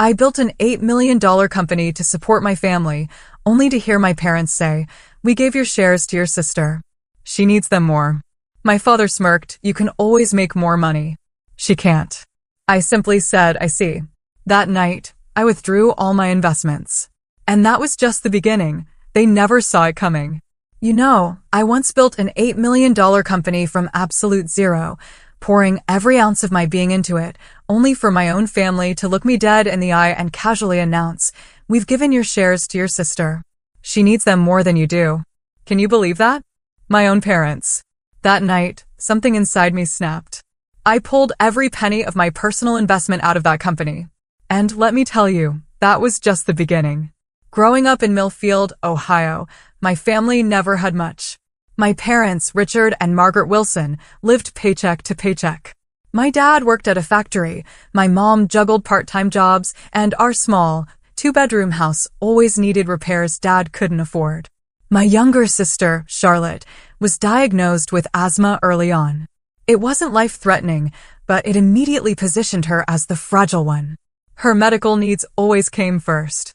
I built an $8 million company to support my family, only to hear my parents say, "We gave your shares to your sister. She needs them more." My father smirked, "You can always make more money." "She can't." I simply said, "I see." That night, I withdrew all my investments. And that was just the beginning. They never saw it coming. I once built an $8 million company from absolute zero, pouring every ounce of my being into it, only for my own family to look me dead in the eye and casually announce, "We've given your shares to your sister. She needs them more than you do." Can you believe that? My own parents. That night, something inside me snapped. I pulled every penny of my personal investment out of that company. And let me tell you, that was just the beginning. Growing up in Millfield, Ohio, my family never had much. My parents, Richard and Margaret Wilson, lived paycheck to paycheck. My dad worked at a factory, my mom juggled part-time jobs, and our small, two-bedroom house always needed repairs Dad couldn't afford. My younger sister, Charlotte, was diagnosed with asthma early on. It wasn't life-threatening, but it immediately positioned her as the fragile one. Her medical needs always came first.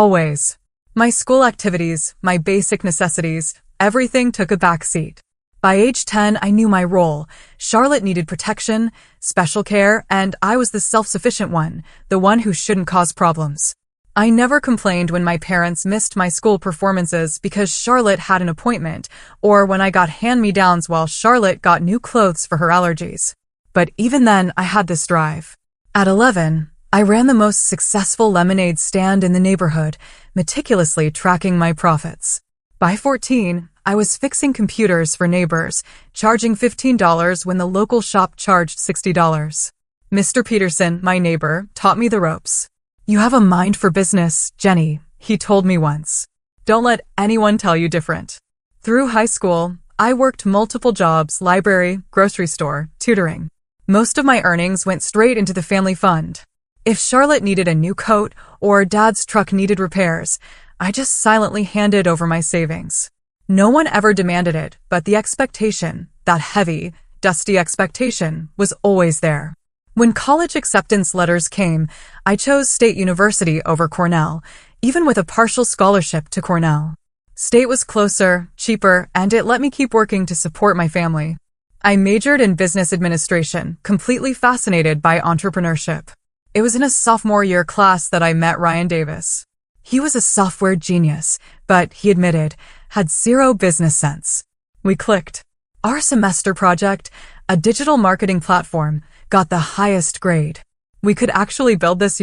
Always. My school activities, my basic necessities, everything took a backseat. By age 10, I knew my role. Charlotte needed protection, special care, and I was the self-sufficient one, the one who shouldn't cause problems. I never complained when my parents missed my school performances because Charlotte had an appointment, or when I got hand-me-downs while Charlotte got new clothes for her allergies. But even then, I had this drive. At 11, I ran the most successful lemonade stand in the neighborhood, meticulously tracking my profits. By 14, I was fixing computers for neighbors, charging $15 when the local shop charged $60. Mr. Peterson, my neighbor, taught me the ropes. "You have a mind for business, Jenny," he told me once. "Don't let anyone tell you different." Through high school, I worked multiple jobs, library, grocery store, tutoring. Most of my earnings went straight into the family fund. If Charlotte needed a new coat or Dad's truck needed repairs, I just silently handed over my savings. No one ever demanded it, but the expectation, that heavy, dusty expectation, was always there. When college acceptance letters came, I chose State University over Cornell, even with a partial scholarship to Cornell. State was closer, cheaper, and it let me keep working to support my family. I majored in business administration, completely fascinated by entrepreneurship. It was in a sophomore year class that I met Ryan Davis. He was a software genius, but he admitted, had zero business sense. We clicked. Our semester project, a digital marketing platform, got the highest grade. "We could actually build this,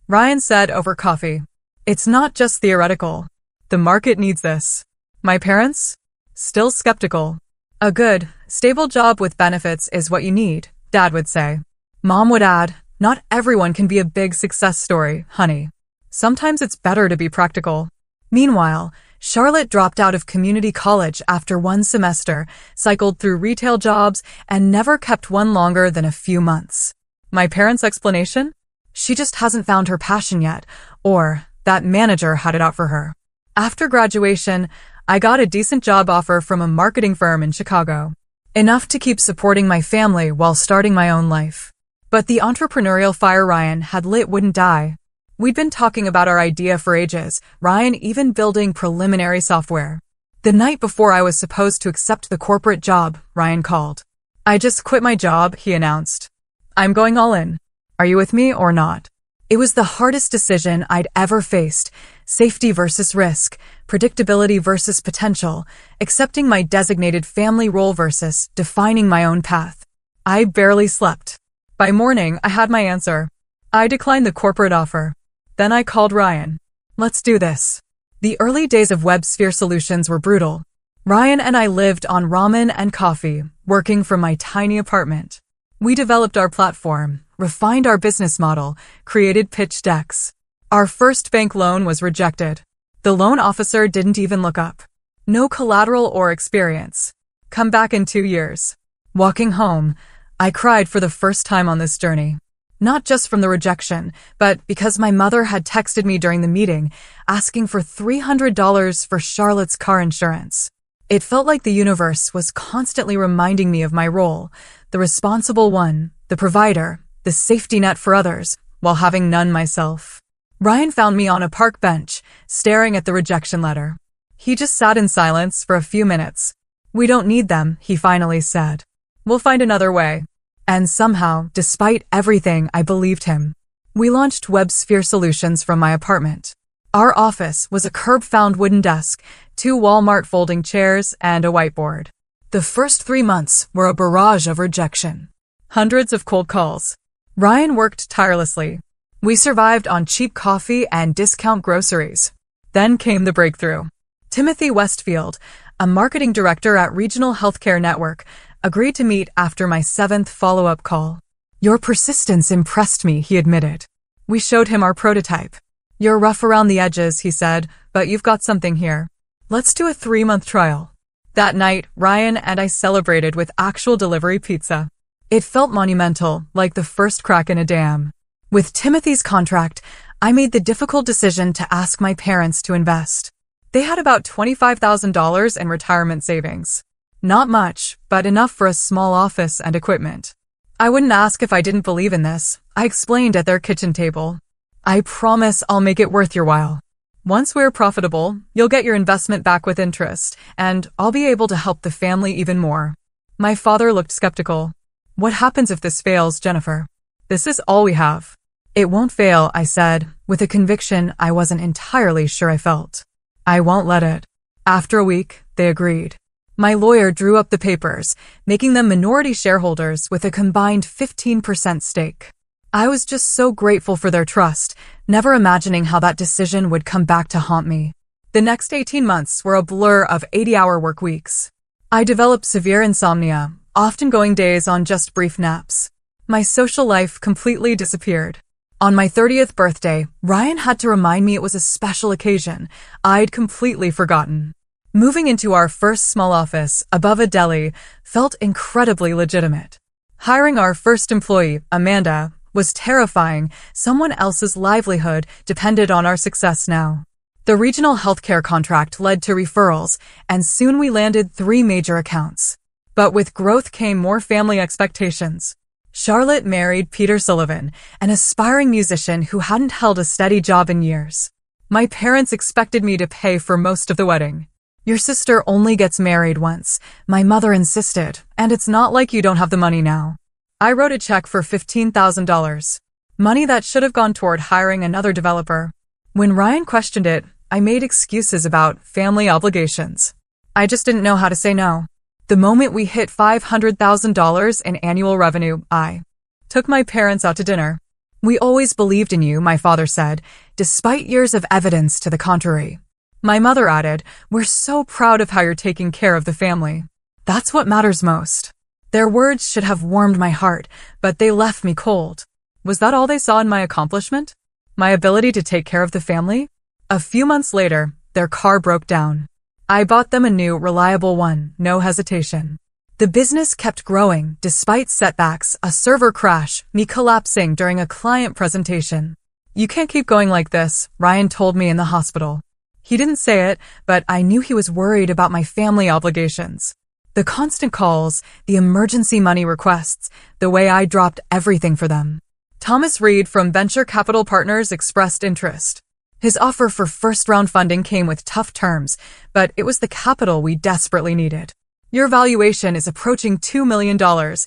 Ryan said over coffee. "It's not just theoretical. The market needs this." My parents? Still skeptical. "A good, stable job with benefits is what you need," Dad would say. Mom would add, "Not everyone can be a big success story, honey. Sometimes it's better to be practical." Meanwhile, Charlotte dropped out of community college after one semester, cycled through retail jobs, and never kept one longer than a few months. My parents' explanation? She just hasn't found her passion yet, or that manager had it out for her. After graduation, I got a decent job offer from a marketing firm in Chicago. Enough to keep supporting my family while starting my own life. But the entrepreneurial fire Ryan had lit wouldn't die. We'd been talking about our idea for ages, Ryan even building preliminary software. The night before I was supposed to accept the corporate job, Ryan called. "I just quit my job," he announced. "I'm going all in. Are you with me or not?" It was the hardest decision I'd ever faced. Safety versus risk, predictability versus potential, accepting my designated family role versus defining my own path. I barely slept. By morning, I had my answer. I declined the corporate offer. Then I called Ryan. "Let's do this." The early days of WebSphere Solutions were brutal. Ryan and I lived on ramen and coffee, working from my tiny apartment. We developed our platform, refined our business model, created pitch decks. Our first bank loan was rejected. The loan officer didn't even look up. No collateral or experience. Come back in 2 years. Walking home, I cried for the first time on this journey. Not just from the rejection, but because my mother had texted me during the meeting, asking for $300 for Charlotte's car insurance. It felt like the universe was constantly reminding me of my role, the responsible one, the provider, the safety net for others, while having none myself. Ryan found me on a park bench, staring at the rejection letter. He just sat in silence for a few minutes. "We don't need them," he finally said. "We'll find another way." And somehow, despite everything, I believed him. We launched WebSphere Solutions from my apartment. Our office was a curb-found wooden desk, 2 Walmart folding chairs, and a whiteboard. The first 3 months were a barrage of rejection. Hundreds of cold calls. Ryan worked tirelessly. We survived on cheap coffee and discount groceries. Then came the breakthrough. Timothy Westfield, a marketing director at Regional Healthcare Network, agreed to meet after my 7th follow-up call. "Your persistence impressed me," he admitted. We showed him our prototype. "You're rough around the edges," he said, "but you've got something here. Let's do a 3-month trial." That night, Ryan and I celebrated with actual delivery pizza. It felt monumental, like the first crack in a dam. With Timothy's contract, I made the difficult decision to ask my parents to invest. They had about $25,000 in retirement savings. Not much, but enough for a small office and equipment. I wouldn't ask if I didn't believe in this, I explained at their kitchen table. "I promise I'll make it worth your while. Once we're profitable, you'll get your investment back with interest, and I'll be able to help the family even more." My father looked skeptical. "What happens if this fails, Jennifer? This is all we have." "It won't fail," I said, with a conviction I wasn't entirely sure I felt. "I won't let it." After a week, they agreed. My lawyer drew up the papers, making them minority shareholders with a combined 15% stake. I was just so grateful for their trust, never imagining how that decision would come back to haunt me. The next 18 months were a blur of 80-hour work weeks. I developed severe insomnia, often going days on just brief naps. My social life completely disappeared. On my 30th birthday, Ryan had to remind me it was a special occasion I'd completely forgotten. Moving into our first small office above a deli felt incredibly legitimate. Hiring our first employee, Amanda, was terrifying. Someone else's livelihood depended on our success now. The regional healthcare contract led to referrals, and soon we landed 3 major accounts. But with growth came more family expectations. Charlotte married Peter Sullivan, an aspiring musician who hadn't held a steady job in years. My parents expected me to pay for most of the wedding. "Your sister only gets married once," my mother insisted, "and it's not like you don't have the money now." I wrote a check for $15,000, money that should have gone toward hiring another developer. When Ryan questioned it, I made excuses about family obligations. I just didn't know how to say no. The moment we hit $500,000 in annual revenue, I took my parents out to dinner. "We always believed in you," my father said, despite years of evidence to the contrary. My mother added, "We're so proud of how you're taking care of the family. That's what matters most." Their words should have warmed my heart, but they left me cold. Was that all they saw in my accomplishment? My ability to take care of the family? A few months later, their car broke down. I bought them a new, reliable one, no hesitation. The business kept growing, despite setbacks, a server crash, me collapsing during a client presentation. "You can't keep going like this," Ryan told me in the hospital. He didn't say it, but I knew he was worried about my family obligations. The constant calls, the emergency money requests, the way I dropped everything for them. Thomas Reed from Venture Capital Partners expressed interest. His offer for first-round funding came with tough terms, but it was the capital we desperately needed. "Your valuation is approaching $2 million,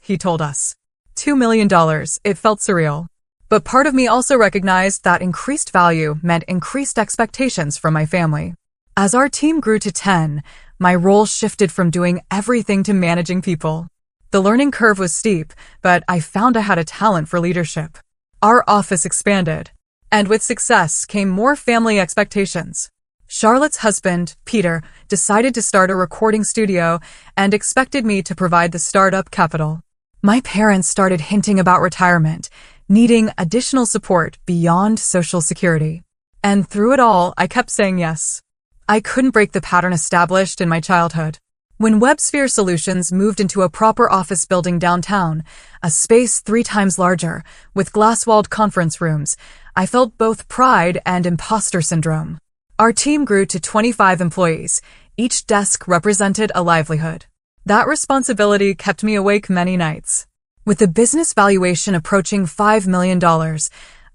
he told us. $2 million, it felt surreal. But part of me also recognized that increased value meant increased expectations from my family. As our team grew to 10, my role shifted from doing everything to managing people. The learning curve was steep, but I found I had a talent for leadership. Our office expanded, and with success came more family expectations. Charlotte's husband, Peter, decided to start a recording studio and expected me to provide the startup capital. My parents started hinting about retirement, needing additional support beyond Social Security. And through it all, I kept saying yes. I couldn't break the pattern established in my childhood. When WebSphere Solutions moved into a proper office building downtown, a space 3 times larger, with glass-walled conference rooms, I felt both pride and imposter syndrome. Our team grew to 25 employees. Each desk represented a livelihood. That responsibility kept me awake many nights. With the business valuation approaching $5 million,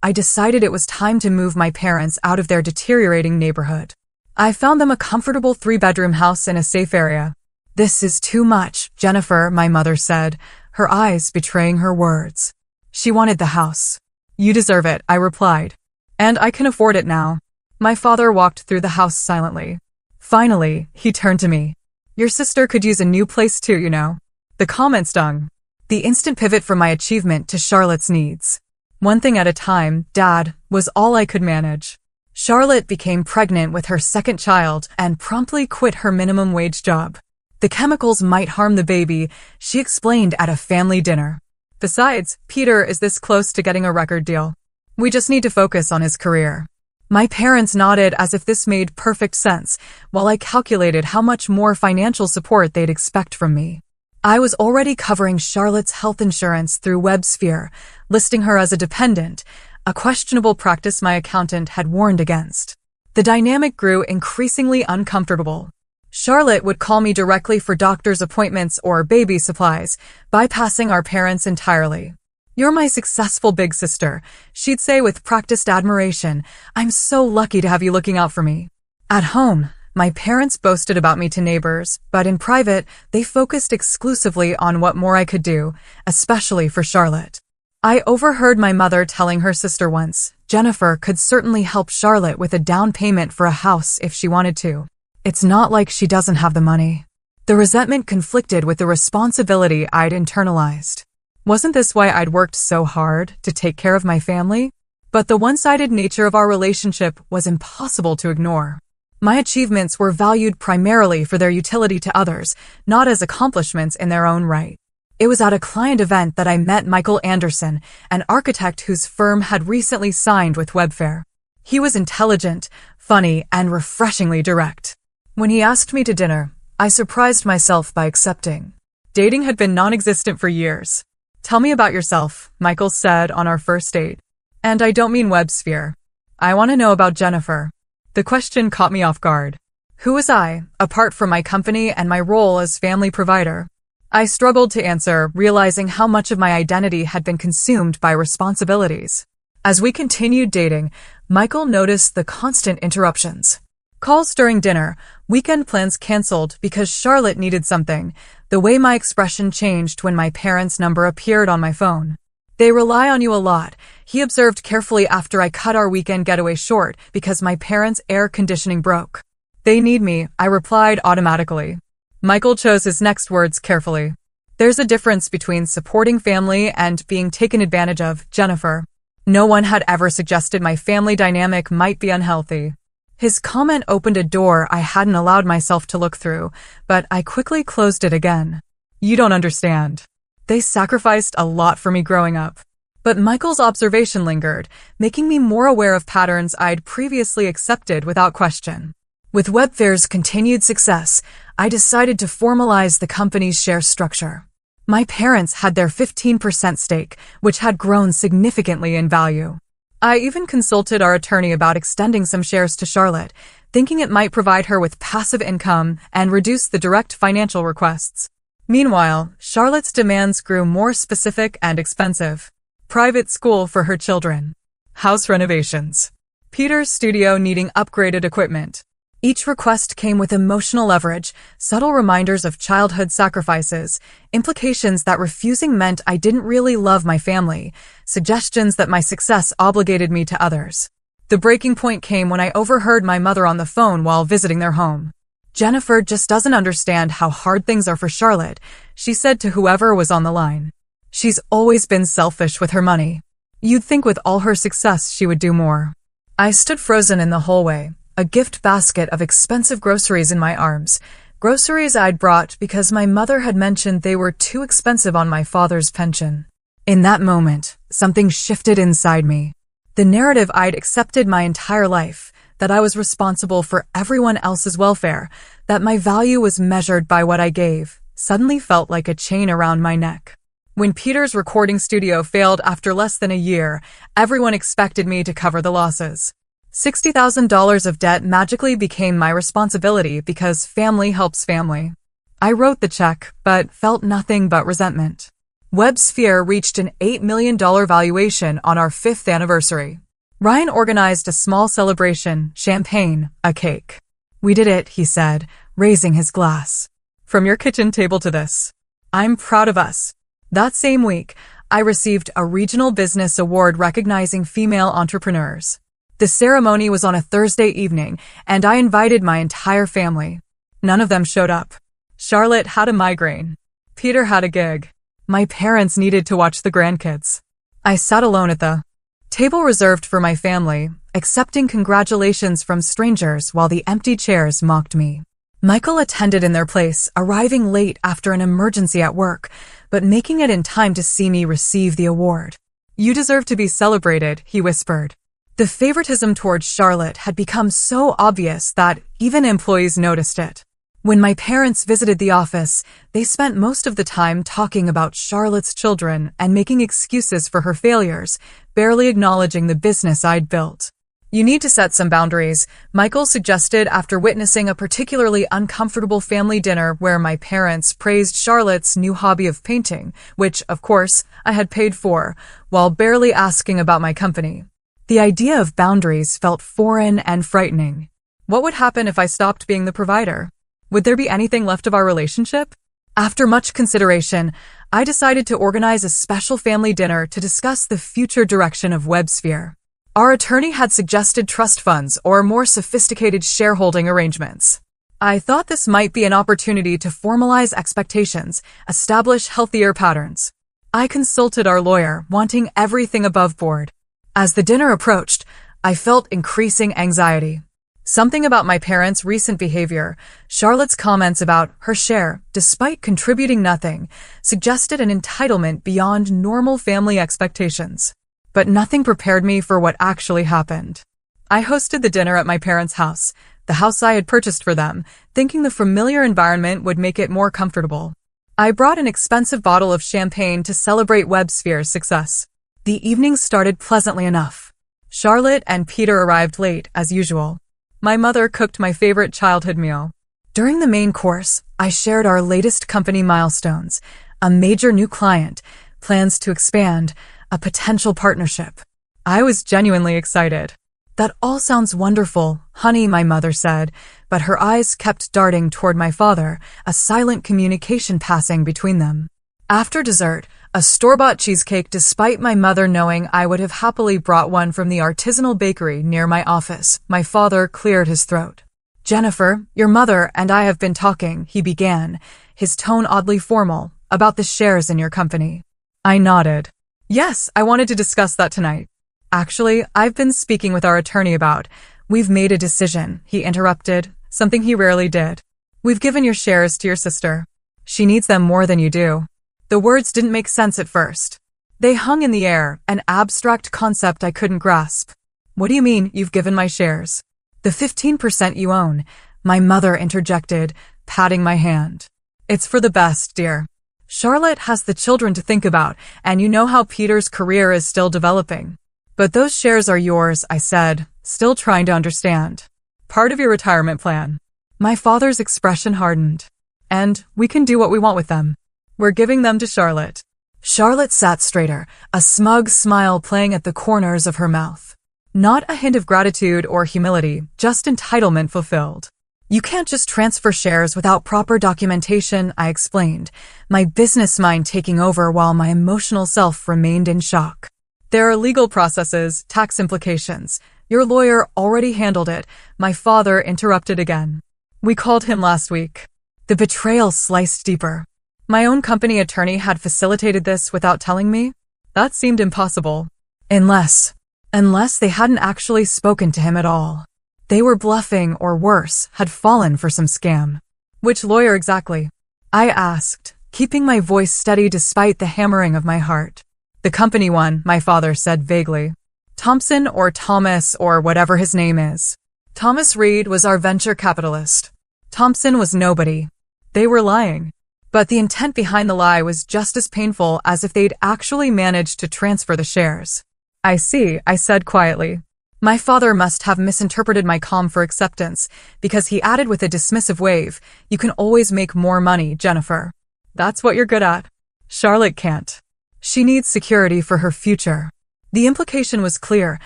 I decided it was time to move my parents out of their deteriorating neighborhood. I found them a comfortable 3-bedroom house in a safe area. "This is too much, Jennifer," my mother said, her eyes betraying her words. She wanted the house. "You deserve it," I replied. "And I can afford it now." My father walked through the house silently. Finally, he turned to me. "Your sister could use a new place too, you know." The comment stung. The instant pivot from my achievement to Charlotte's needs. One thing at a time, Dad, was all I could manage. Charlotte became pregnant with her second child and promptly quit her minimum wage job. The chemicals might harm the baby, she explained at a family dinner. Besides, Peter is this close to getting a record deal. We just need to focus on his career. My parents nodded as if this made perfect sense, while I calculated how much more financial support they'd expect from me. I was already covering Charlotte's health insurance through WebSphere, listing her as a dependent, a questionable practice my accountant had warned against. The dynamic grew increasingly uncomfortable. Charlotte would call me directly for doctor's appointments or baby supplies, bypassing our parents entirely. "You're my successful big sister," she'd say with practiced admiration. "I'm so lucky to have you looking out for me." At home, my parents boasted about me to neighbors, but in private, they focused exclusively on what more I could do, especially for Charlotte. I overheard my mother telling her sister once, "Jennifer could certainly help Charlotte with a down payment for a house if she wanted to. It's not like she doesn't have the money." The resentment conflicted with the responsibility I'd internalized. Wasn't this why I'd worked so hard to take care of my family? But the one-sided nature of our relationship was impossible to ignore. My achievements were valued primarily for their utility to others, not as accomplishments in their own right. It was at a client event that I met Michael Anderson, an architect whose firm had recently signed with Webfair. He was intelligent, funny, and refreshingly direct. When he asked me to dinner, I surprised myself by accepting. Dating had been non-existent for years. "Tell me about yourself," Michael said on our first date. "And I don't mean WebSphere. I want to know about Jennifer." The question caught me off guard. Who was I, apart from my company and my role as family provider? I struggled to answer, realizing how much of my identity had been consumed by responsibilities. As we continued dating, Michael noticed the constant interruptions. Calls during dinner, weekend plans canceled because Charlotte needed something, the way my expression changed when my parents' number appeared on my phone. "They rely on you a lot," he observed carefully after I cut our weekend getaway short because my parents' air conditioning broke. "They need me," I replied automatically. Michael chose his next words carefully. "There's a difference between supporting family and being taken advantage of, Jennifer." No one had ever suggested my family dynamic might be unhealthy. His comment opened a door I hadn't allowed myself to look through, but I quickly closed it again. "You don't understand. They sacrificed a lot for me growing up." But Michael's observation lingered, making me more aware of patterns I'd previously accepted without question. With Webfair's continued success, I decided to formalize the company's share structure. My parents had their 15% stake, which had grown significantly in value. I even consulted our attorney about extending some shares to Charlotte, thinking it might provide her with passive income and reduce the direct financial requests. Meanwhile, Charlotte's demands grew more specific and expensive. Private school for her children. House renovations. Peter's studio needing upgraded equipment. Each request came with emotional leverage, subtle reminders of childhood sacrifices, implications that refusing meant I didn't really love my family, suggestions that my success obligated me to others. The breaking point came when I overheard my mother on the phone while visiting their home. "Jennifer just doesn't understand how hard things are for Charlotte," she said to whoever was on the line. "She's always been selfish with her money. You'd think with all her success she would do more." I stood frozen in the hallway, a gift basket of expensive groceries in my arms, groceries I'd brought because my mother had mentioned they were too expensive on my father's pension. In that moment, something shifted inside me. The narrative I'd accepted my entire life, that I was responsible for everyone else's welfare, that my value was measured by what I gave, suddenly felt like a chain around my neck. When Peter's recording studio failed after less than a year, everyone expected me to cover the losses. $60,000 of debt magically became my responsibility because family helps family. I wrote the check, but felt nothing but resentment. WebSphere reached an $8 million valuation on our 5th anniversary. Ryan organized a small celebration, champagne, a cake. We did it, he said, raising his glass. From your kitchen table to this. I'm proud of us. That same week, I received a regional business award recognizing female entrepreneurs. The ceremony was on a Thursday evening, and I invited my entire family. None of them showed up. Charlotte had a migraine. Peter had a gig. My parents needed to watch the grandkids. I sat alone at the table reserved for my family, accepting congratulations from strangers while the empty chairs mocked me. Michael attended in their place, arriving late after an emergency at work, but making it in time to see me receive the award. You deserve to be celebrated, he whispered. The favoritism towards Charlotte had become so obvious that even employees noticed it. When my parents visited the office, they spent most of the time talking about Charlotte's children and making excuses for her failures, barely acknowledging the business I'd built. You need to set some boundaries, Michael suggested after witnessing a particularly uncomfortable family dinner where my parents praised Charlotte's new hobby of painting, which, of course, I had paid for, while barely asking about my company. The idea of boundaries felt foreign and frightening. What would happen if I stopped being the provider? Would there be anything left of our relationship? After much consideration, I decided to organize a special family dinner to discuss the future direction of WebSphere. Our attorney had suggested trust funds or more sophisticated shareholding arrangements. I thought this might be an opportunity to formalize expectations, establish healthier patterns. I consulted our lawyer, wanting everything above board. As the dinner approached, I felt increasing anxiety. Something about my parents' recent behavior, Charlotte's comments about her share, despite contributing nothing, suggested an entitlement beyond normal family expectations. But nothing prepared me for what actually happened. I hosted the dinner at my parents' house, the house I had purchased for them, thinking the familiar environment would make it more comfortable. I brought an expensive bottle of champagne to celebrate WebSphere's success. The evening started pleasantly enough. Charlotte and Peter arrived late, as usual. My mother cooked my favorite childhood meal. During the main course, I shared our latest company milestones, a major new client, plans to expand, a potential partnership. I was genuinely excited. That all sounds wonderful, honey, my mother said, but her eyes kept darting toward my father, a silent communication passing between them. After dessert, a store-bought cheesecake despite my mother knowing I would have happily brought one from the artisanal bakery near my office, my father cleared his throat. Jennifer, your mother and I have been talking, he began, his tone oddly formal, about the shares in your company. I nodded. Yes, I wanted to discuss that tonight. Actually, I've been speaking with our attorney about. We've made a decision, he interrupted, something he rarely did. We've given your shares to your sister. She needs them more than you do. The words didn't make sense at first. They hung in the air, an abstract concept I couldn't grasp. What do you mean, you've given my shares? The 15% you own, my mother interjected, patting my hand. It's for the best, dear. Charlotte has the children to think about, and you know how Peter's career is still developing. But those shares are yours, I said, still trying to understand. Part of your retirement plan. My father's expression hardened. And we can do what we want with them. We're giving them to Charlotte. Charlotte sat straighter, a smug smile playing at the corners of her mouth. Not a hint of gratitude or humility, just entitlement fulfilled. You can't just transfer shares without proper documentation, I explained, my business mind taking over while my emotional self remained in shock. There are legal processes, tax implications. Your lawyer already handled it, my father interrupted again. We called him last week. The betrayal sliced deeper. My own company attorney had facilitated this without telling me? That seemed impossible. Unless they hadn't actually spoken to him at all. They were bluffing or worse, had fallen for some scam. Which lawyer exactly? I asked, keeping my voice steady despite the hammering of my heart. The company one, my father said vaguely. Thompson or Thomas or whatever his name is. Thomas Reed was our venture capitalist. Thompson was nobody. They were lying. But the intent behind the lie was just as painful as if they'd actually managed to transfer the shares. I see, I said quietly. My father must have misinterpreted my calm for acceptance, because he added with a dismissive wave, you can always make more money, Jennifer. That's what you're good at. Charlotte can't. She needs security for her future. The implication was clear.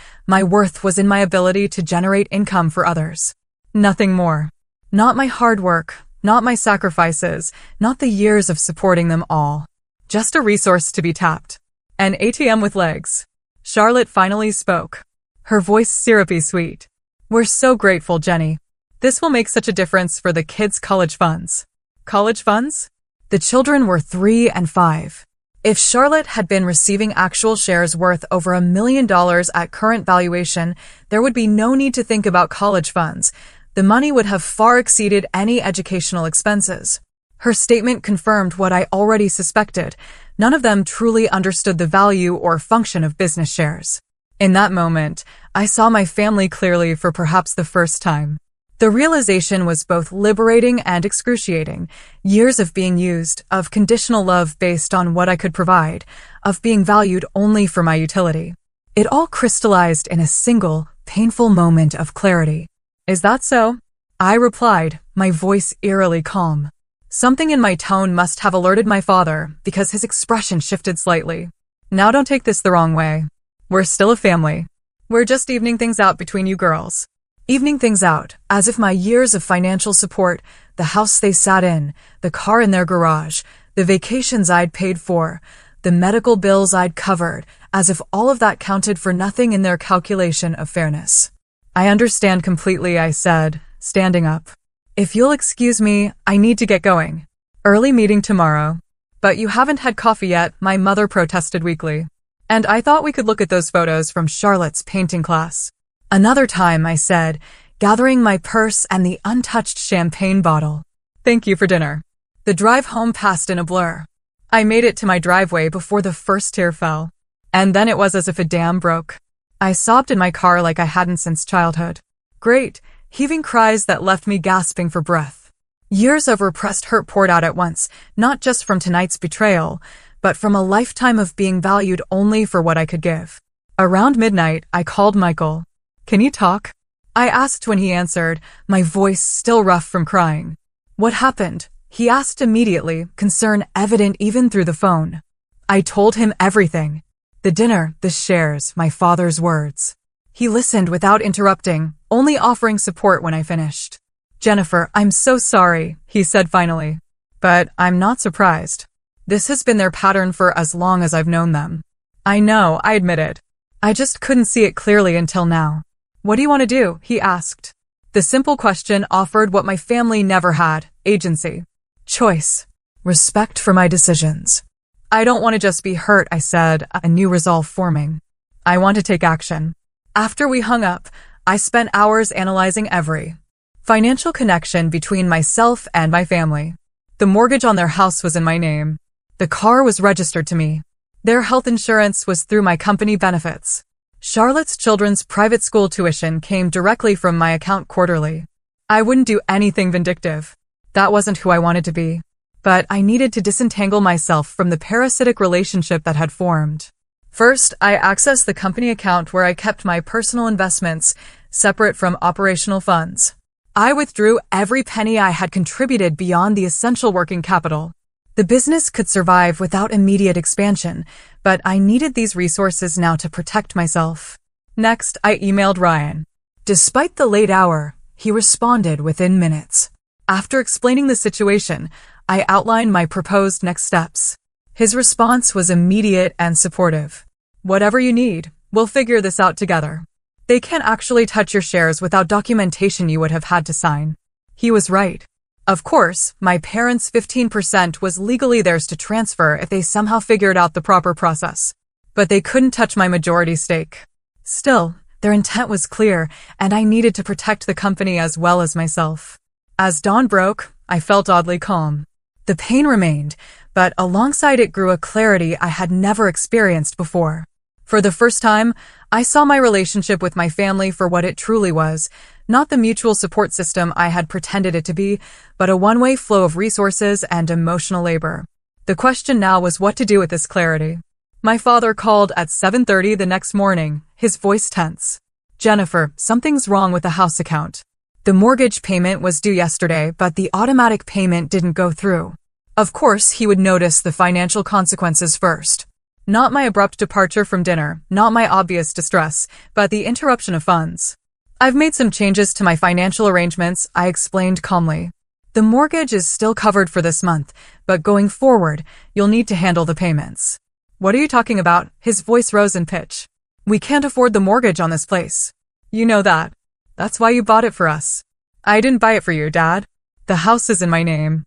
My worth was in my ability to generate income for others. Nothing more. Not my hard work, not my sacrifices, not the years of supporting them all. Just a resource to be tapped. An ATM with legs. Charlotte finally spoke. Her voice syrupy sweet. We're so grateful, Jenny. This will make such a difference for the kids' college funds. College funds? The children were 3 and 5. If Charlotte had been receiving actual shares worth over $1 million at current valuation, there would be no need to think about college funds. The money would have far exceeded any educational expenses. Her statement confirmed what I already suspected. None of them truly understood the value or function of business shares. In that moment, I saw my family clearly for perhaps the first time. The realization was both liberating and excruciating. Years of being used, of conditional love based on what I could provide, of being valued only for my utility. It all crystallized in a single, painful moment of clarity. Is that so? I replied, my voice eerily calm. Something in my tone must have alerted my father, because his expression shifted slightly. Now don't take this the wrong way. We're still a family. We're just evening things out between you girls. Evening things out, as if my years of financial support, the house they sat in, the car in their garage, the vacations I'd paid for, the medical bills I'd covered, as if all of that counted for nothing in their calculation of fairness. I understand completely, I said, standing up. If you'll excuse me, I need to get going. Early meeting tomorrow. But you haven't had coffee yet, my mother protested weakly. And I thought we could look at those photos from Charlotte's painting class. Another time, I said, gathering my purse and the untouched champagne bottle. Thank you for dinner. The drive home passed in a blur. I made it to my driveway before the first tear fell. And then it was as if a dam broke. I sobbed in my car like I hadn't since childhood. Great, heaving cries that left me gasping for breath. Years of repressed hurt poured out at once, not just from tonight's betrayal, but from a lifetime of being valued only for what I could give. Around midnight, I called Michael. Can you talk? I asked when he answered, my voice still rough from crying. What happened? He asked immediately, concern evident even through the phone. I told him everything. The dinner, the shares, my father's words. He listened without interrupting, only offering support when I finished. Jennifer, I'm so sorry, he said finally. But I'm not surprised. This has been their pattern for as long as I've known them. I know, I admitted. I just couldn't see it clearly until now. What do you want to do? He asked. The simple question offered what my family never had, agency. Choice. Respect for my decisions. I don't want to just be hurt, I said, a new resolve forming. I want to take action. After we hung up, I spent hours analyzing every financial connection between myself and my family. The mortgage on their house was in my name. The car was registered to me. Their health insurance was through my company benefits. Charlotte's children's private school tuition came directly from my account quarterly. I wouldn't do anything vindictive. That wasn't who I wanted to be. But I needed to disentangle myself from the parasitic relationship that had formed. First, I accessed the company account where I kept my personal investments, separate from operational funds. I withdrew every penny I had contributed beyond the essential working capital. The business could survive without immediate expansion, but I needed these resources now to protect myself. Next, I emailed Ryan. Despite the late hour, he responded within minutes. After explaining the situation, I outlined my proposed next steps. His response was immediate and supportive. Whatever you need, we'll figure this out together. They can't actually touch your shares without documentation you would have had to sign. He was right. Of course, my parents' 15% was legally theirs to transfer if they somehow figured out the proper process. But they couldn't touch my majority stake. Still, their intent was clear, and I needed to protect the company as well as myself. As dawn broke, I felt oddly calm. The pain remained, but alongside it grew a clarity I had never experienced before. For the first time, I saw my relationship with my family for what it truly was, not the mutual support system I had pretended it to be, but a one-way flow of resources and emotional labor. The question now was what to do with this clarity. My father called at 7:30 the next morning, his voice tense. Jennifer, something's wrong with the house account. The mortgage payment was due yesterday, but the automatic payment didn't go through. Of course, he would notice the financial consequences first. Not my abrupt departure from dinner, not my obvious distress, but the interruption of funds. I've made some changes to my financial arrangements, I explained calmly. The mortgage is still covered for this month, but going forward, you'll need to handle the payments. What are you talking about? His voice rose in pitch. We can't afford the mortgage on this place. You know that. That's why you bought it for us. I didn't buy it for you, Dad. The house is in my name.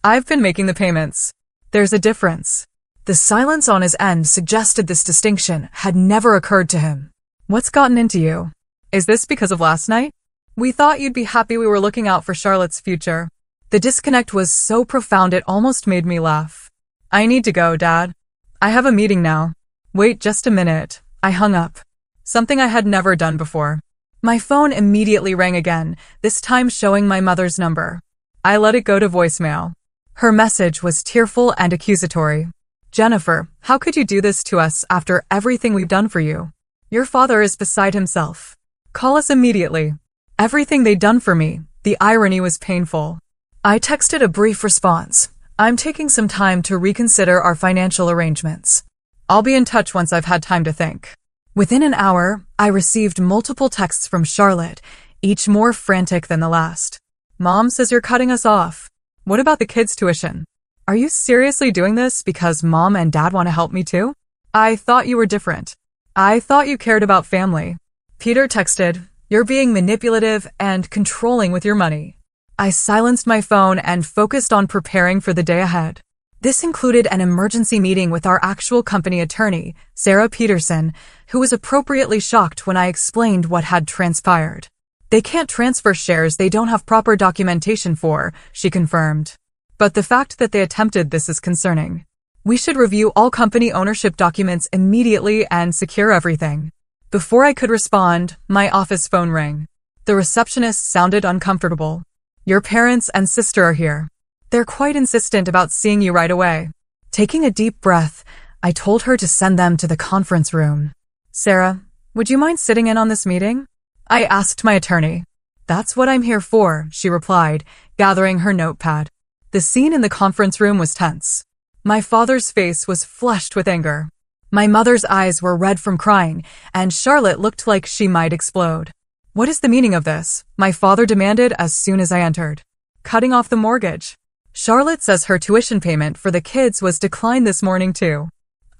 I've been making the payments. There's a difference. The silence on his end suggested this distinction had never occurred to him. What's gotten into you? Is this because of last night? We thought you'd be happy we were looking out for Charlotte's future. The disconnect was so profound it almost made me laugh. I need to go, Dad. I have a meeting now. Wait just a minute. I hung up. Something I had never done before. My phone immediately rang again, this time showing my mother's number. I let it go to voicemail. Her message was tearful and accusatory. Jennifer, how could you do this to us after everything we've done for you? Your father is beside himself. Call us immediately. Everything they'd done for me, the irony was painful. I texted a brief response. I'm taking some time to reconsider our financial arrangements. I'll be in touch once I've had time to think. Within an hour, I received multiple texts from Charlotte, each more frantic than the last. Mom says you're cutting us off. What about the kids' tuition? Are you seriously doing this because Mom and Dad want to help me too? I thought you were different. I thought you cared about family. Peter texted, you're being manipulative and controlling with your money. I silenced my phone and focused on preparing for the day ahead. This included an emergency meeting with our actual company attorney, Sarah Peterson, who was appropriately shocked when I explained what had transpired. They can't transfer shares they don't have proper documentation for, she confirmed. But the fact that they attempted this is concerning. We should review all company ownership documents immediately and secure everything. Before I could respond, my office phone rang. The receptionist sounded uncomfortable. Your parents and sister are here. They're quite insistent about seeing you right away. Taking a deep breath, I told her to send them to the conference room. Sarah, would you mind sitting in on this meeting? I asked my attorney. That's what I'm here for, she replied, gathering her notepad. The scene in the conference room was tense. My father's face was flushed with anger. My mother's eyes were red from crying, and Charlotte looked like she might explode. What is the meaning of this? My father demanded as soon as I entered. Cutting off the mortgage. Charlotte says her tuition payment for the kids was declined this morning too.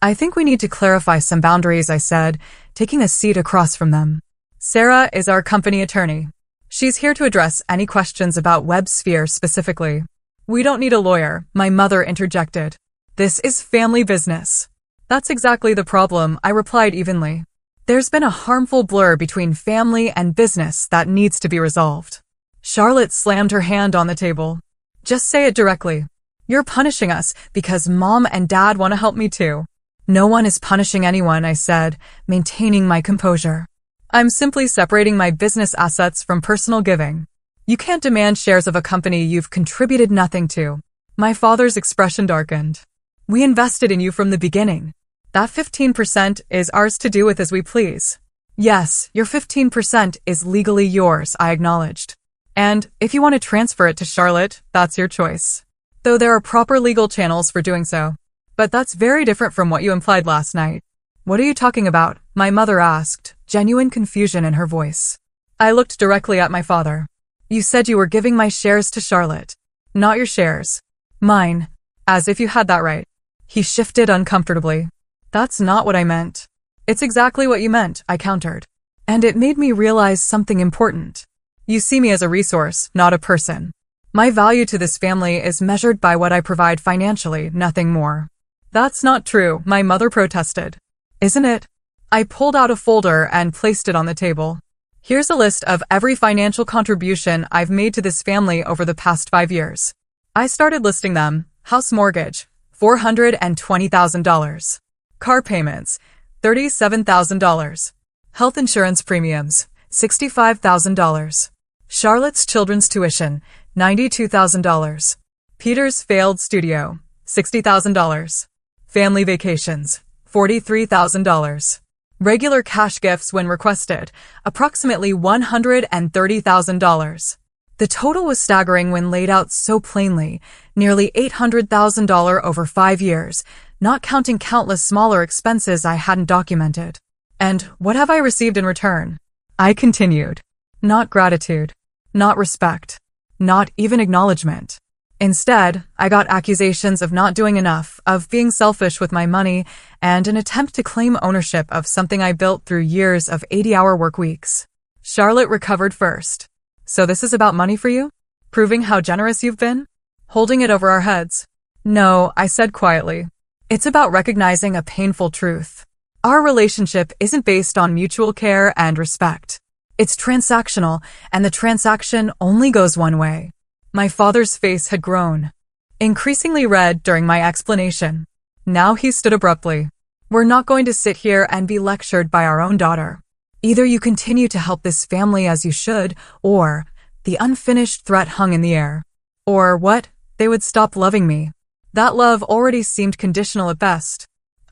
I think we need to clarify some boundaries, I said, taking a seat across from them. Sarah is our company attorney. She's here to address any questions about WebSphere specifically. We don't need a lawyer, my mother interjected. This is family business. That's exactly the problem, I replied evenly. There's been a harmful blur between family and business that needs to be resolved. Charlotte slammed her hand on the table. Just say it directly. You're punishing us because Mom and Dad want to help me too. No one is punishing anyone, I said, maintaining my composure. I'm simply separating my business assets from personal giving. You can't demand shares of a company you've contributed nothing to. My father's expression darkened. We invested in you from the beginning. That 15% is ours to do with as we please. Yes, your 15% is legally yours, I acknowledged. And if you want to transfer it to Charlotte, that's your choice. Though there are proper legal channels for doing so. But that's very different from what you implied last night. What are you talking about? My mother asked, genuine confusion in her voice. I looked directly at my father. You said you were giving my shares to Charlotte. Not your shares. Mine. As if you had that right. He shifted uncomfortably. That's not what I meant. It's exactly what you meant, I countered. And it made me realize something important. You see me as a resource, not a person. My value to this family is measured by what I provide financially, nothing more. That's not true, my mother protested. Isn't it? I pulled out a folder and placed it on the table. Here's a list of every financial contribution I've made to this family over the past 5 years. I started listing them. House mortgage, $420,000. Car payments, $37,000. Health insurance premiums, $65,000. Charlotte's children's tuition, $92,000. Peter's failed studio, $60,000. Family vacations, $43,000. Regular cash gifts when requested, approximately $130,000. The total was staggering when laid out so plainly, nearly $800,000 over 5 years, not counting countless smaller expenses I hadn't documented. And what have I received in return? I continued. Not gratitude. Not respect. Not even acknowledgement. Instead, I got accusations of not doing enough, of being selfish with my money, and an attempt to claim ownership of something I built through years of 80-hour work weeks. Charlotte recovered first. So this is about money for you? Proving how generous you've been? Holding it over our heads? No, I said quietly. It's about recognizing a painful truth. Our relationship isn't based on mutual care and respect. It's transactional, and the transaction only goes one way. My father's face had grown, increasingly red during my explanation. Now he stood abruptly. We're not going to sit here and be lectured by our own daughter. Either you continue to help this family as you should, or the unfinished threat hung in the air. Or what? They would stop loving me. That love already seemed conditional at best.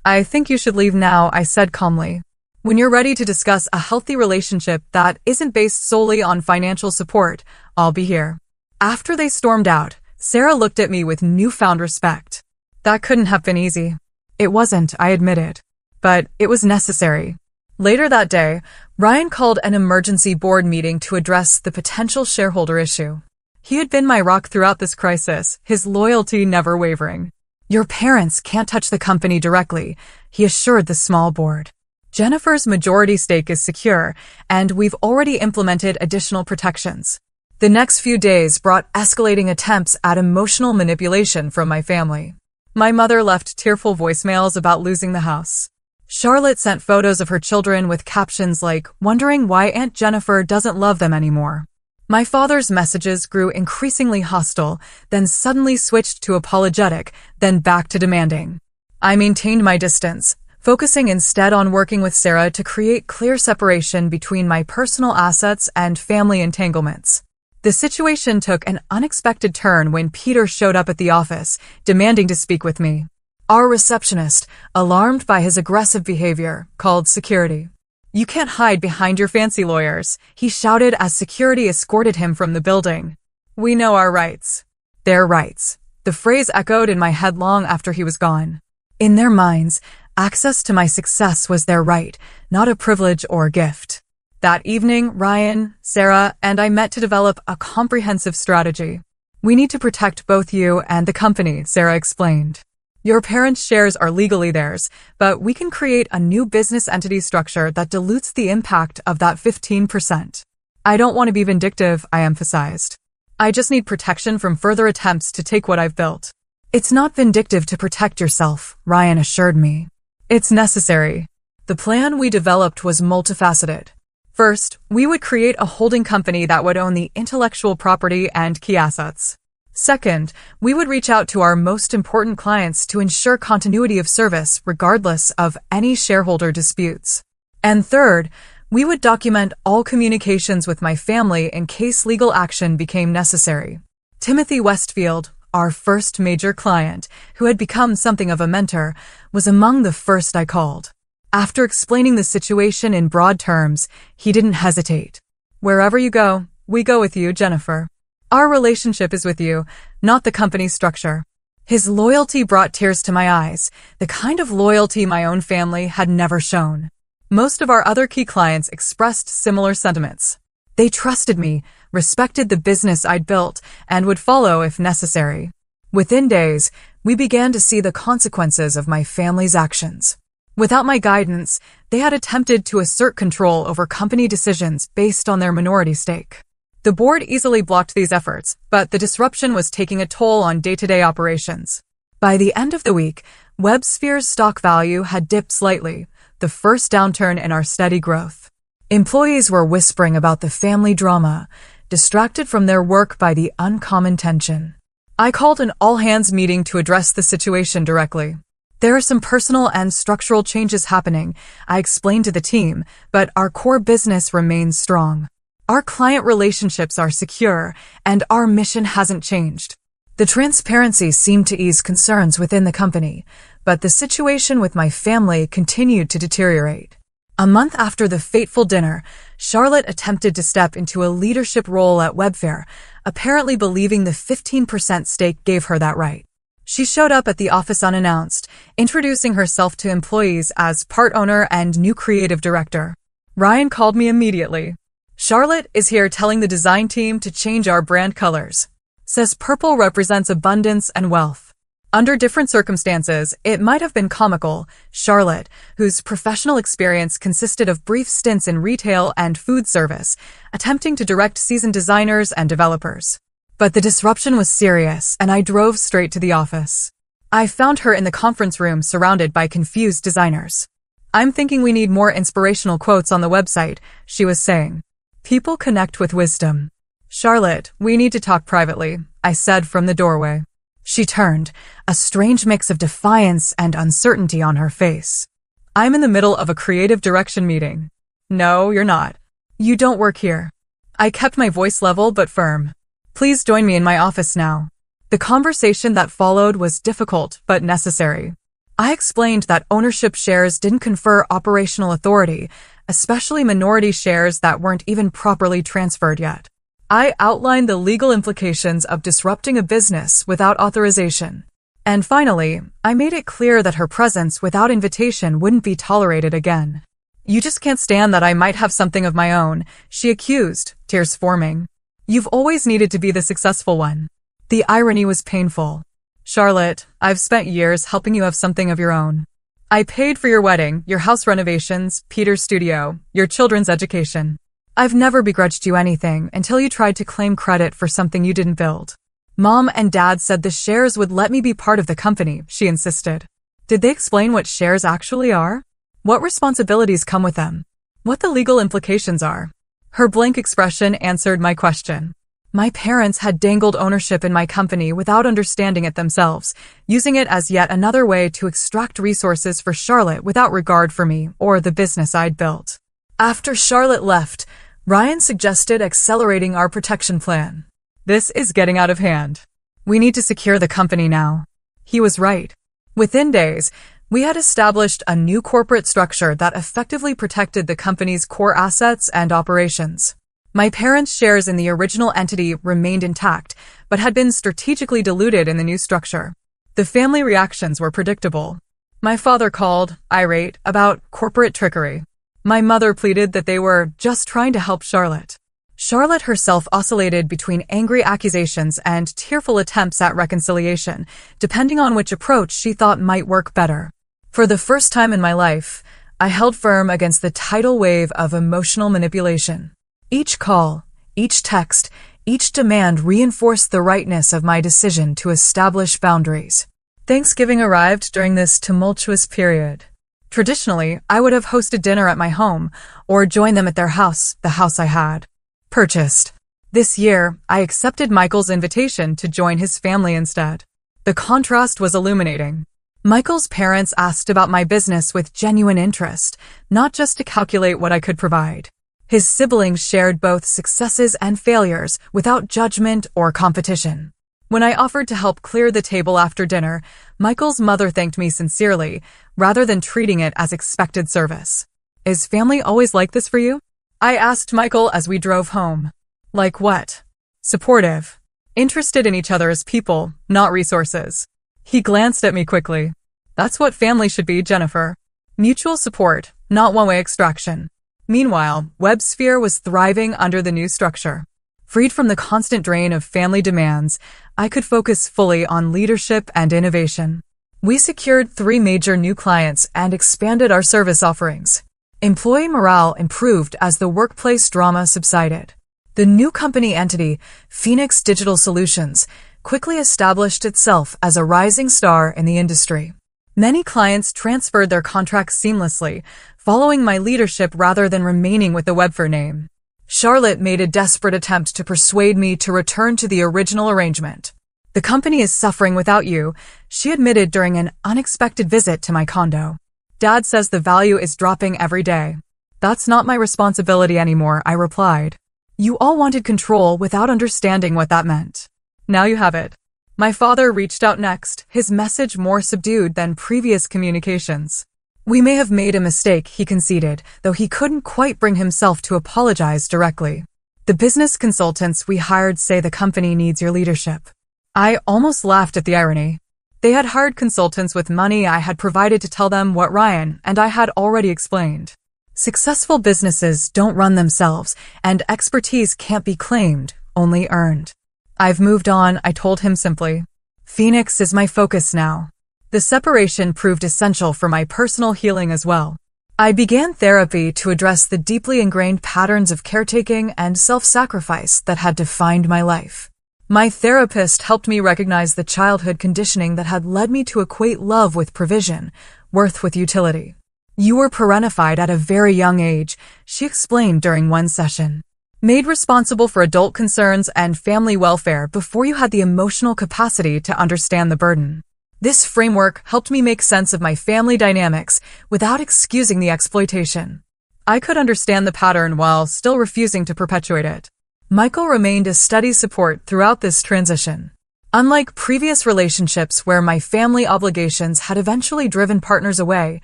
I think you should leave now, I said calmly. When you're ready to discuss a healthy relationship that isn't based solely on financial support, I'll be here. After they stormed out, Sarah looked at me with newfound respect. That couldn't have been easy. It wasn't, I admitted. But it was necessary. Later that day, Ryan called an emergency board meeting to address the potential shareholder issue. He had been my rock throughout this crisis, his loyalty never wavering. Your parents can't touch the company directly, he assured the small board. Jennifer's majority stake is secure, and we've already implemented additional protections. The next few days brought escalating attempts at emotional manipulation from my family. My mother left tearful voicemails about losing the house. Charlotte sent photos of her children with captions like, wondering why Aunt Jennifer doesn't love them anymore. My father's messages grew increasingly hostile, then suddenly switched to apologetic, then back to demanding. I maintained my distance, focusing instead on working with Sarah to create clear separation between my personal assets and family entanglements. The situation took an unexpected turn when Peter showed up at the office, demanding to speak with me. Our receptionist, alarmed by his aggressive behavior, called security. You can't hide behind your fancy lawyers, he shouted as security escorted him from the building. We know our rights. Their rights. The phrase echoed in my head long after he was gone. In their minds, access to my success was their right, not a privilege or gift. That evening, Ryan, Sarah, and I met to develop a comprehensive strategy. We need to protect both you and the company, Sarah explained. Your parents' shares are legally theirs, but we can create a new business entity structure that dilutes the impact of that 15%. I don't want to be vindictive, I emphasized. I just need protection from further attempts to take what I've built. It's not vindictive to protect yourself, Ryan assured me. It's necessary. The plan we developed was multifaceted. First, we would create a holding company that would own the intellectual property and key assets. Second, we would reach out to our most important clients to ensure continuity of service regardless of any shareholder disputes. And third, we would document all communications with my family in case legal action became necessary. Timothy Westfield, our first major client, who had become something of a mentor, was among the first I called. After explaining the situation in broad terms, he didn't hesitate. Wherever you go, we go with you, Jennifer. Our relationship is with you, not the company structure. His loyalty brought tears to my eyes, the kind of loyalty my own family had never shown. Most of our other key clients expressed similar sentiments. They trusted me, respected the business I'd built, and would follow if necessary. Within days, we began to see the consequences of my family's actions. Without my guidance, they had attempted to assert control over company decisions based on their minority stake. The board easily blocked these efforts, but the disruption was taking a toll on day-to-day operations. By the end of the week, WebSphere's stock value had dipped slightly, the first downturn in our steady growth. Employees were whispering about the family drama, distracted from their work by the uncommon tension. I called an all-hands meeting to address the situation directly. There are some personal and structural changes happening, I explained to the team, but our core business remains strong. Our client relationships are secure, and our mission hasn't changed. The transparency seemed to ease concerns within the company, but the situation with my family continued to deteriorate. A month after the fateful dinner, Charlotte attempted to step into a leadership role at Webfair, apparently believing the 15% stake gave her that right. She showed up at the office unannounced, introducing herself to employees as part owner and new creative director. Ryan called me immediately. Charlotte is here telling the design team to change our brand colors. Says purple represents abundance and wealth. Under different circumstances, it might have been comical. Charlotte, whose professional experience consisted of brief stints in retail and food service, attempting to direct seasoned designers and developers. But the disruption was serious, and I drove straight to the office. I found her in the conference room surrounded by confused designers. I'm thinking we need more inspirational quotes on the website, she was saying. People connect with wisdom. Charlotte, we need to talk privately, I said from the doorway. She turned, a strange mix of defiance and uncertainty on her face. I'm in the middle of a creative direction meeting. No, you're not. You don't work here. I kept my voice level but firm. Please join me in my office now. The conversation that followed was difficult but necessary. I explained that ownership shares didn't confer operational authority, especially minority shares that weren't even properly transferred yet. I outlined the legal implications of disrupting a business without authorization. And finally, I made it clear that her presence without invitation wouldn't be tolerated again. You just can't stand that I might have something of my own, she accused, tears forming. You've always needed to be the successful one. The irony was painful. Charlotte, I've spent years helping you have something of your own. I paid for your wedding, your house renovations, Peter's studio, your children's education. I've never begrudged you anything until you tried to claim credit for something you didn't build. Mom and Dad said the shares would let me be part of the company, she insisted. Did they explain what shares actually are? What responsibilities come with them? What the legal implications are? Her blank expression answered my question. My parents had dangled ownership in my company without understanding it themselves, using it as yet another way to extract resources for Charlotte without regard for me or the business I'd built. After Charlotte left, Ryan suggested accelerating our protection plan. This is getting out of hand. We need to secure the company now. He was right. Within days, we had established a new corporate structure that effectively protected the company's core assets and operations. My parents' shares in the original entity remained intact, but had been strategically diluted in the new structure. The family reactions were predictable. My father called, irate, about corporate trickery. My mother pleaded that they were just trying to help Charlotte. Charlotte herself oscillated between angry accusations and tearful attempts at reconciliation, depending on which approach she thought might work better. For the first time in my life, I held firm against the tidal wave of emotional manipulation. Each call, each text, each demand reinforced the rightness of my decision to establish boundaries. Thanksgiving arrived during this tumultuous period. Traditionally, I would have hosted dinner at my home or joined them at their house, the house I had purchased. This year, I accepted Michael's invitation to join his family instead. The contrast was illuminating. Michael's parents asked about my business with genuine interest, not just to calculate what I could provide. His siblings shared both successes and failures without judgment or competition. When I offered to help clear the table after dinner, Michael's mother thanked me sincerely, rather than treating it as expected service. Is family always like this for you? I asked Michael as we drove home. Like what? Supportive. Interested in each other as people, not resources. He glanced at me quickly. That's what family should be, Jennifer. Mutual support, not one-way extraction. Meanwhile, WebSphere was thriving under the new structure. Freed from the constant drain of family demands, I could focus fully on leadership and innovation. We secured 3 major new clients and expanded our service offerings. Employee morale improved as the workplace drama subsided. The new company entity, Phoenix Digital Solutions, quickly established itself as a rising star in the industry. Many clients transferred their contracts seamlessly, following my leadership rather than remaining with the Webfair name. Charlotte made a desperate attempt to persuade me to return to the original arrangement. The company is suffering without you, she admitted during an unexpected visit to my condo. Dad says the value is dropping every day. That's not my responsibility anymore, I replied. You all wanted control without understanding what that meant. Now you have it. My father reached out next, his message more subdued than previous communications. We may have made a mistake, he conceded, though he couldn't quite bring himself to apologize directly. The business consultants we hired say the company needs your leadership. I almost laughed at the irony. They had hired consultants with money I had provided to tell them what Ryan and I had already explained. Successful businesses don't run themselves, and expertise can't be claimed, only earned. I've moved on, I told him simply. Phoenix is my focus now. The separation proved essential for my personal healing as well. I began therapy to address the deeply ingrained patterns of caretaking and self-sacrifice that had defined my life. My therapist helped me recognize the childhood conditioning that had led me to equate love with provision, worth with utility. You were parentified at a very young age, she explained during one session. Made responsible for adult concerns and family welfare before you had the emotional capacity to understand the burden. This framework helped me make sense of my family dynamics without excusing the exploitation. I could understand the pattern while still refusing to perpetuate it. Michael remained a steady support throughout this transition. Unlike previous relationships where my family obligations had eventually driven partners away,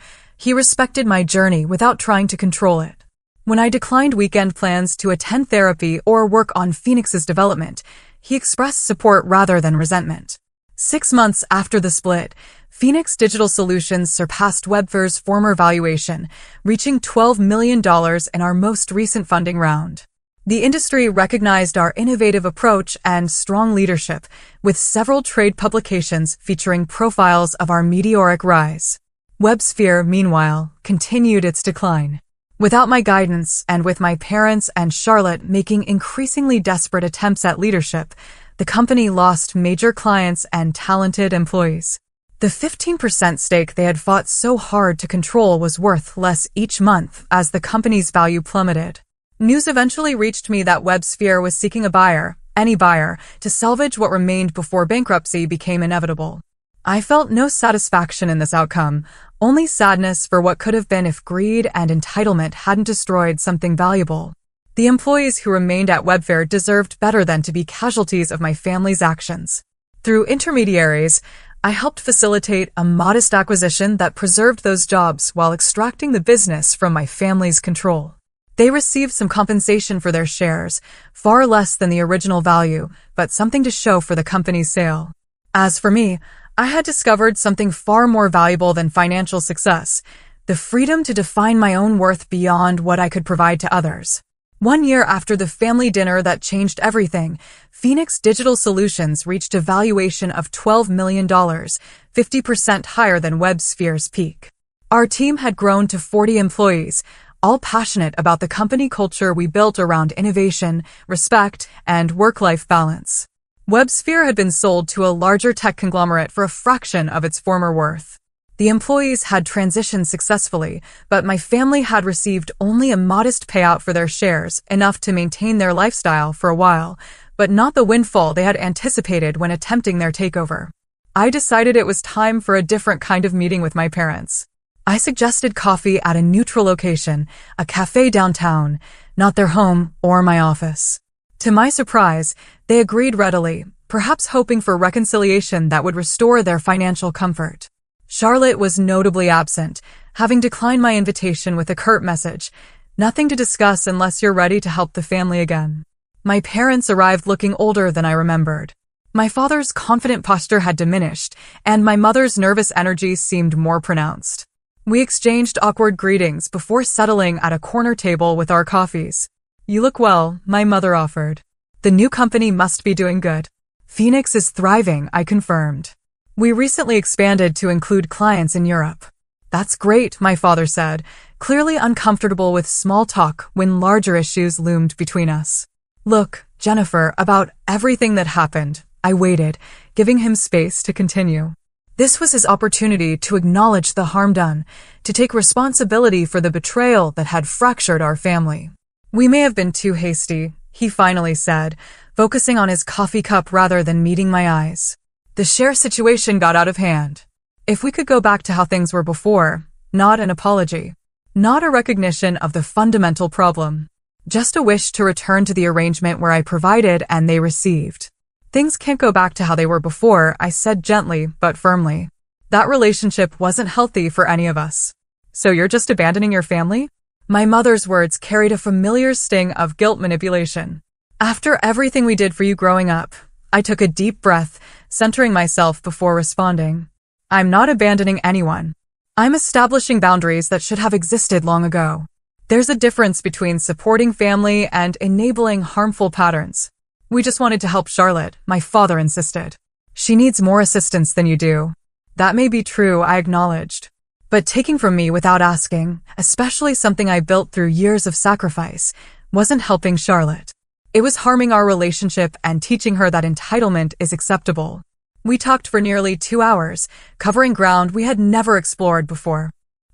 he respected my journey without trying to control it. When I declined weekend plans to attend therapy or work on Phoenix's development, he expressed support rather than resentment. 6 months after the split, Phoenix Digital Solutions surpassed Webfair's former valuation, reaching $12 million in our most recent funding round. The industry recognized our innovative approach and strong leadership, with several trade publications featuring profiles of our meteoric rise. WebSphere, meanwhile, continued its decline. Without my guidance, and with my parents and Charlotte making increasingly desperate attempts at leadership, the company lost major clients and talented employees. The 15% stake they had fought so hard to control was worth less each month as the company's value plummeted. News eventually reached me that WebSphere was seeking a buyer, any buyer, to salvage what remained before bankruptcy became inevitable. I felt no satisfaction in this outcome, only sadness for what could have been if greed and entitlement hadn't destroyed something valuable. The employees who remained at Webfair deserved better than to be casualties of my family's actions. Through intermediaries, I helped facilitate a modest acquisition that preserved those jobs while extracting the business from my family's control. They received some compensation for their shares, far less than the original value, but something to show for the company's sale. As for me, I had discovered something far more valuable than financial success, the freedom to define my own worth beyond what I could provide to others. 1 year after the family dinner that changed everything, Phoenix Digital Solutions reached a valuation of $12 million, 50% higher than WebSphere's peak. Our team had grown to 40 employees, all passionate about the company culture we built around innovation, respect, and work-life balance. WebSphere had been sold to a larger tech conglomerate for a fraction of its former worth. The employees had transitioned successfully, but my family had received only a modest payout for their shares, enough to maintain their lifestyle for a while, but not the windfall they had anticipated when attempting their takeover. I decided it was time for a different kind of meeting with my parents. I suggested coffee at a neutral location, a cafe downtown, not their home or my office. To my surprise, they agreed readily, perhaps hoping for reconciliation that would restore their financial comfort. Charlotte was notably absent, having declined my invitation with a curt message, "Nothing to discuss unless you're ready to help the family again." My parents arrived looking older than I remembered. My father's confident posture had diminished, and my mother's nervous energy seemed more pronounced. We exchanged awkward greetings before settling at a corner table with our coffees. "You look well," my mother offered. "The new company must be doing good." "Phoenix is thriving," I confirmed. "We recently expanded to include clients in Europe." "That's great," my father said, clearly uncomfortable with small talk when larger issues loomed between us. "Look, Jennifer, about everything that happened," I waited, giving him space to continue. This was his opportunity to acknowledge the harm done, to take responsibility for the betrayal that had fractured our family. "We may have been too hasty," he finally said, focusing on his coffee cup rather than meeting my eyes. "The share situation got out of hand. If we could go back to how things were before, not an apology, not a recognition of the fundamental problem, just a wish to return to the arrangement where I provided and they received. Things can't go back to how they were before," I said gently but firmly. "That relationship wasn't healthy for any of us." So you're just abandoning your family? My mother's words carried a familiar sting of guilt manipulation. After everything we did for you growing up, I took a deep breath, centering myself before responding. I'm not abandoning anyone. I'm establishing boundaries that should have existed long ago. There's a difference between supporting family and enabling harmful patterns. We just wanted to help Charlotte, my father insisted. She needs more assistance than you do. That may be true, I acknowledged. But taking from me without asking, especially something I built through years of sacrifice, wasn't helping Charlotte. It was harming our relationship and teaching her that entitlement is acceptable. We talked for nearly 2 hours, covering ground we had never explored before.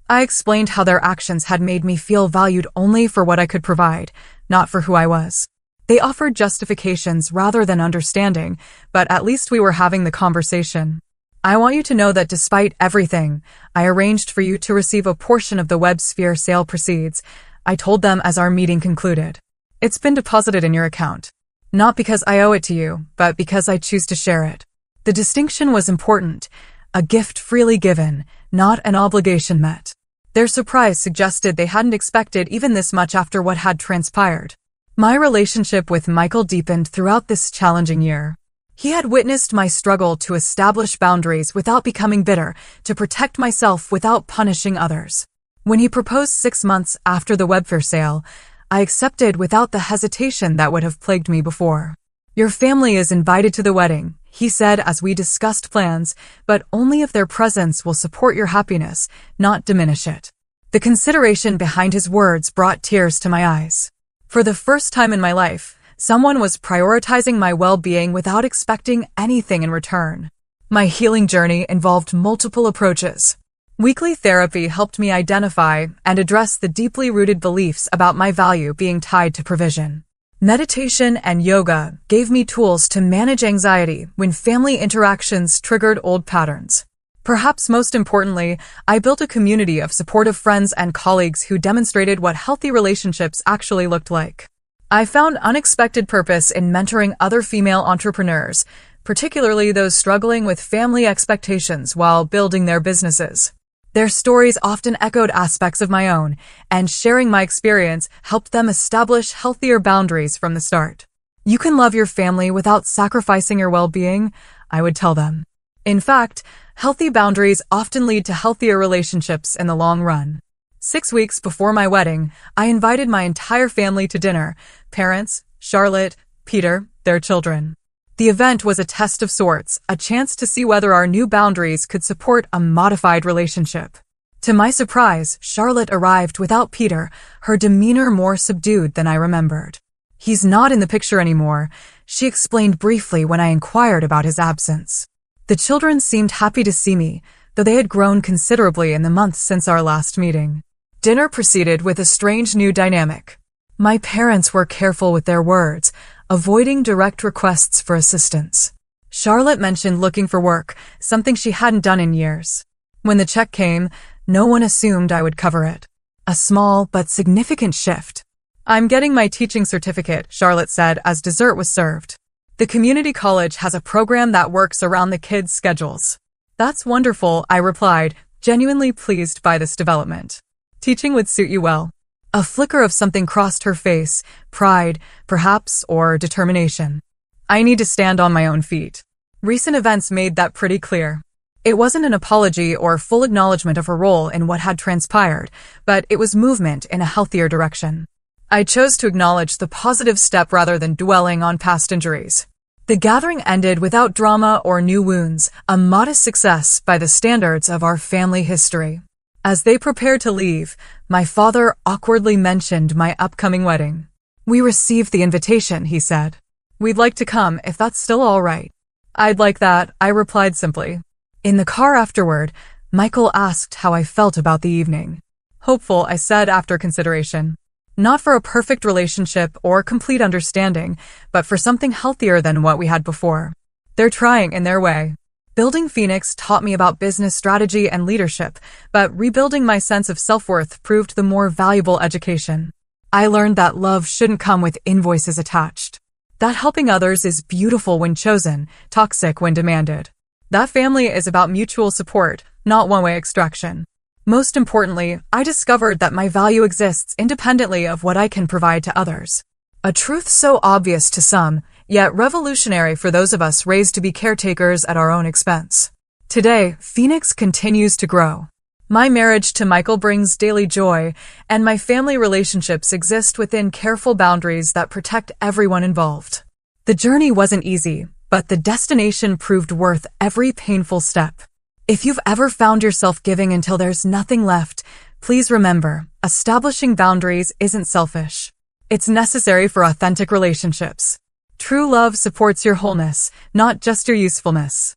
I explained how their actions had made me feel valued only for what I could provide, not for who I was. They offered justifications rather than understanding, but at least we were having the conversation. I want you to know that despite everything, I arranged for you to receive a portion of the WebSphere sale proceeds, I told them as our meeting concluded. It's been deposited in your account. Not because I owe it to you, but because I choose to share it. The distinction was important, a gift freely given, not an obligation met. Their surprise suggested they hadn't expected even this much after what had transpired. My relationship with Michael deepened throughout this challenging year. He had witnessed my struggle to establish boundaries without becoming bitter, to protect myself without punishing others. When he proposed 6 months after the Webfair sale, I accepted without the hesitation that would have plagued me before. Your family is invited to the wedding, he said as we discussed plans, but only if their presence will support your happiness, not diminish it. The consideration behind his words brought tears to my eyes. For the first time in my life, someone was prioritizing my well-being without expecting anything in return. My healing journey involved multiple approaches. Weekly therapy helped me identify and address the deeply rooted beliefs about my value being tied to provision. Meditation and yoga gave me tools to manage anxiety when family interactions triggered old patterns. Perhaps most importantly, I built a community of supportive friends and colleagues who demonstrated what healthy relationships actually looked like. I found unexpected purpose in mentoring other female entrepreneurs, particularly those struggling with family expectations while building their businesses. Their stories often echoed aspects of my own, and sharing my experience helped them establish healthier boundaries from the start. You can love your family without sacrificing your well-being, I would tell them. In fact, healthy boundaries often lead to healthier relationships in the long run. 6 weeks before my wedding, I invited my entire family to dinner, parents, Charlotte, Peter, their children. The event was a test of sorts, a chance to see whether our new boundaries could support a modified relationship. To my surprise, Charlotte arrived without Peter, her demeanor more subdued than I remembered. He's not in the picture anymore, she explained briefly when I inquired about his absence. The children seemed happy to see me, though they had grown considerably in the months since our last meeting. Dinner proceeded with a strange new dynamic. My parents were careful with their words, avoiding direct requests for assistance. Charlotte mentioned looking for work, something she hadn't done in years. When the check came, no one assumed I would cover it. A small but significant shift. I'm getting my teaching certificate, Charlotte said as dessert was served. The community college has a program that works around the kids' schedules. That's wonderful, I replied, genuinely pleased by this development. Teaching would suit you well. A flicker of something crossed her face, pride, perhaps, or determination. I need to stand on my own feet. Recent events made that pretty clear. It wasn't an apology or full acknowledgement of her role in what had transpired, but it was movement in a healthier direction. I chose to acknowledge the positive step rather than dwelling on past injuries. The gathering ended without drama or new wounds, a modest success by the standards of our family history. As they prepared to leave, my father awkwardly mentioned my upcoming wedding. We received the invitation, he said. We'd like to come if that's still all right. I'd like that, I replied simply. In the car afterward, Michael asked how I felt about the evening. Hopeful, I said after consideration. Not for a perfect relationship or complete understanding, but for something healthier than what we had before. They're trying in their way. Building Phoenix taught me about business strategy and leadership, but rebuilding my sense of self-worth proved the more valuable education. I learned that love shouldn't come with invoices attached. That helping others is beautiful when chosen, toxic when demanded. That family is about mutual support, not one-way extraction. Most importantly, I discovered that my value exists independently of what I can provide to others. A truth so obvious to some, yet revolutionary for those of us raised to be caretakers at our own expense. Today, Phoenix continues to grow. My marriage to Michael brings daily joy, and my family relationships exist within careful boundaries that protect everyone involved. The journey wasn't easy, but the destination proved worth every painful step. If you've ever found yourself giving until there's nothing left, please remember, establishing boundaries isn't selfish. It's necessary for authentic relationships. True love supports your wholeness, not just your usefulness.